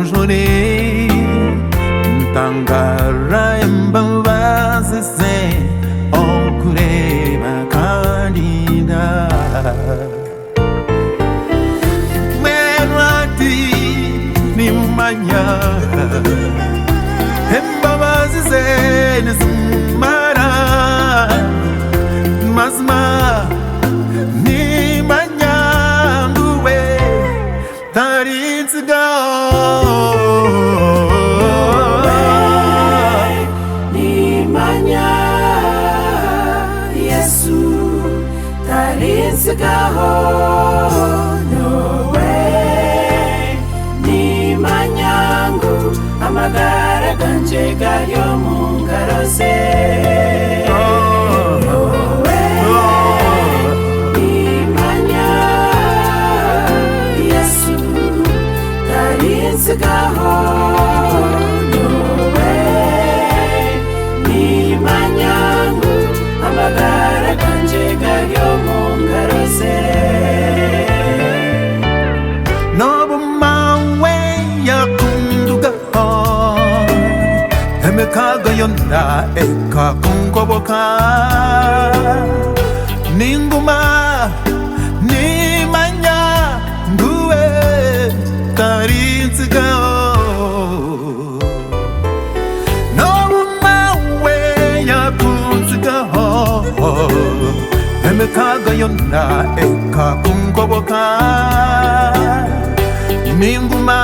umujuri ntangara imbabazi ze okureba kandida mwenwati nimanya imbabazi ze nizimara mazima nimanya nguwe tarinsiga nimanya Yesu tarinsigaho nowe nimanya ngu amagara ganje garyo mu ngaro ze Sigaho nowe nimanya ngu amagara ganje garyo mu ngaro ze nobumawe yakundugaho emikaga yonna ekakungoboka ninguma nimanya nguwe tarinsigaho nobumawe yakunsigaho emikaga yonna ekakungoboka ninguma